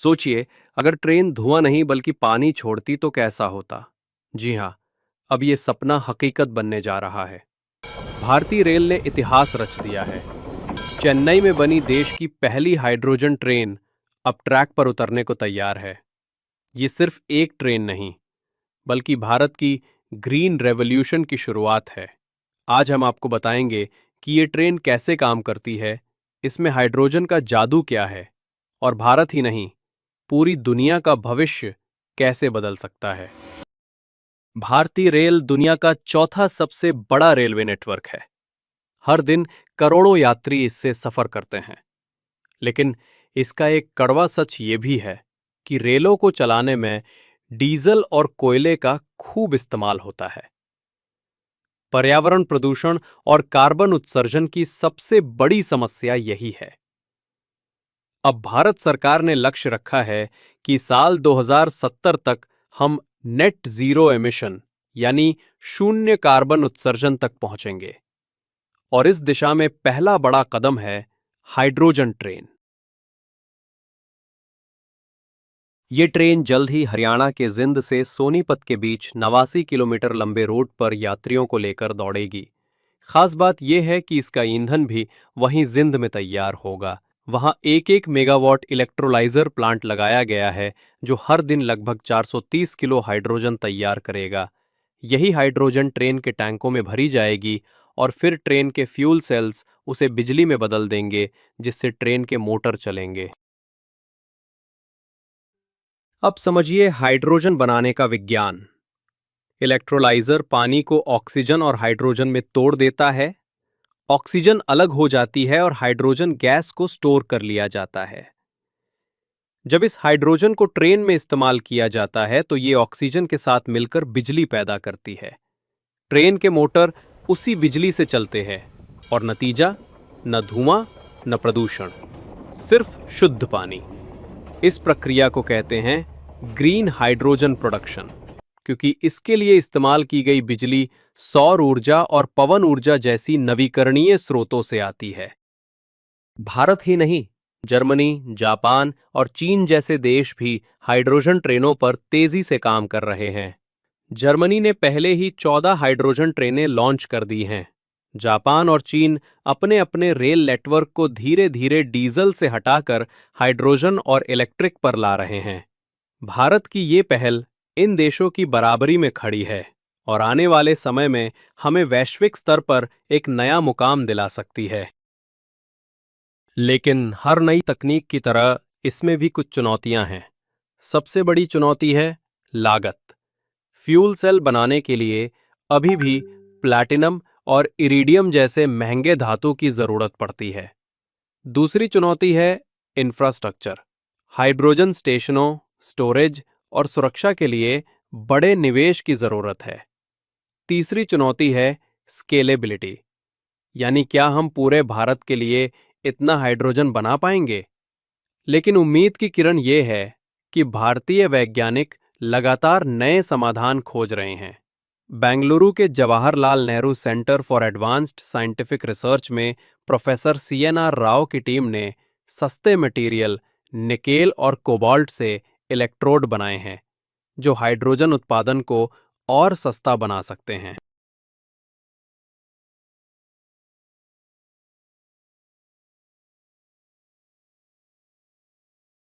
सोचिए, अगर ट्रेन धुआं नहीं बल्कि पानी छोड़ती तो कैसा होता। जी हाँ, अब ये सपना हकीकत बनने जा रहा है। भारतीय रेल ने इतिहास रच दिया है। चेन्नई में बनी देश की पहली हाइड्रोजन ट्रेन अब ट्रैक पर उतरने को तैयार है। ये सिर्फ एक ट्रेन नहीं, बल्कि भारत की ग्रीन रेवोल्यूशन की शुरुआत है। आज हम आपको बताएंगे कि ये ट्रेन कैसे काम करती है, इसमें हाइड्रोजन का जादू क्या है, और भारत ही नहीं, पूरी दुनिया का भविष्य कैसे बदल सकता है। भारतीय रेल दुनिया का चौथा सबसे बड़ा रेलवे नेटवर्क है। हर दिन करोड़ों यात्री इससे सफर करते हैं। लेकिन इसका एक कड़वा सच ये भी है कि रेलों को चलाने में डीजल और कोयले का खूब इस्तेमाल होता है। पर्यावरण प्रदूषण और कार्बन उत्सर्जन की सबसे बड़ी समस्या यही है। अब भारत सरकार ने लक्ष्य रखा है कि साल 2070 तक हम नेट जीरो एमिशन यानी शून्य कार्बन उत्सर्जन तक पहुंचेंगे। और इस दिशा में पहला बड़ा कदम है हाइड्रोजन ट्रेन। ये ट्रेन जल्द ही हरियाणा के जिंद से सोनीपत के बीच 89 किलोमीटर लंबे रूट पर यात्रियों को लेकर दौड़ेगी। खास बात यह है कि इसका ईंधन भी वहीं जिंद में तैयार होगा। वहां एक मेगावाट इलेक्ट्रोलाइजर प्लांट लगाया गया है, जो हर दिन लगभग 430 किलो हाइड्रोजन तैयार करेगा। यही हाइड्रोजन ट्रेन के टैंकों में भरी जाएगी और फिर ट्रेन के फ्यूल सेल्स उसे बिजली में बदल देंगे, जिससे ट्रेन के मोटर चलेंगे। अब समझिए हाइड्रोजन बनाने का विज्ञान। इलेक्ट्रोलाइजर पानी को ऑक्सीजन और हाइड्रोजन में तोड़ देता है। ऑक्सीजन अलग हो जाती है और हाइड्रोजन गैस को स्टोर कर लिया जाता है। जब इस हाइड्रोजन को ट्रेन में इस्तेमाल किया जाता है तो ये ऑक्सीजन के साथ मिलकर बिजली पैदा करती है। ट्रेन के मोटर उसी बिजली से चलते हैं और नतीजा, न धुआं न प्रदूषण, सिर्फ शुद्ध पानी। इस प्रक्रिया को कहते हैं ग्रीन हाइड्रोजन प्रोडक्शन, क्योंकि इसके लिए इस्तेमाल की गई बिजली सौर ऊर्जा और पवन ऊर्जा जैसी नवीकरणीय स्रोतों से आती है। भारत ही नहीं, जर्मनी, जापान और चीन जैसे देश भी हाइड्रोजन ट्रेनों पर तेजी से काम कर रहे हैं। जर्मनी ने पहले ही 14 हाइड्रोजन ट्रेनें लॉन्च कर दी हैं। जापान और चीन अपने अपने रेल नेटवर्क को धीरे धीरे डीजल से हटाकर हाइड्रोजन और इलेक्ट्रिक पर ला रहे हैं। भारत की ये पहल इन देशों की बराबरी में खड़ी है और आने वाले समय में हमें वैश्विक स्तर पर एक नया मुकाम दिला सकती है। लेकिन हर नई तकनीक की तरह इसमें भी कुछ चुनौतियां हैं। सबसे बड़ी चुनौती है लागत। फ्यूल सेल बनाने के लिए अभी भी प्लैटिनम और इरिडियम जैसे महंगे धातु की जरूरत पड़ती है। दूसरी चुनौती है इंफ्रास्ट्रक्चर। हाइड्रोजन स्टेशनों, स्टोरेज और सुरक्षा के लिए बड़े निवेश की जरूरत है। तीसरी चुनौती है स्केलेबिलिटी, यानी क्या हम पूरे भारत के लिए इतना हाइड्रोजन बना पाएंगे। लेकिन उम्मीद की किरण ये है कि भारतीय वैज्ञानिक लगातार नए समाधान खोज रहे हैं। बेंगलुरु के Jawaharlal Nehru centre for advanced scientific research में प्रोफेसर CNR राव की टीम ने सस्ते मटेरियल निकेल और कोबाल्ट से इलेक्ट्रोड बनाए हैं, जो हाइड्रोजन उत्पादन को और सस्ता बना सकते हैं।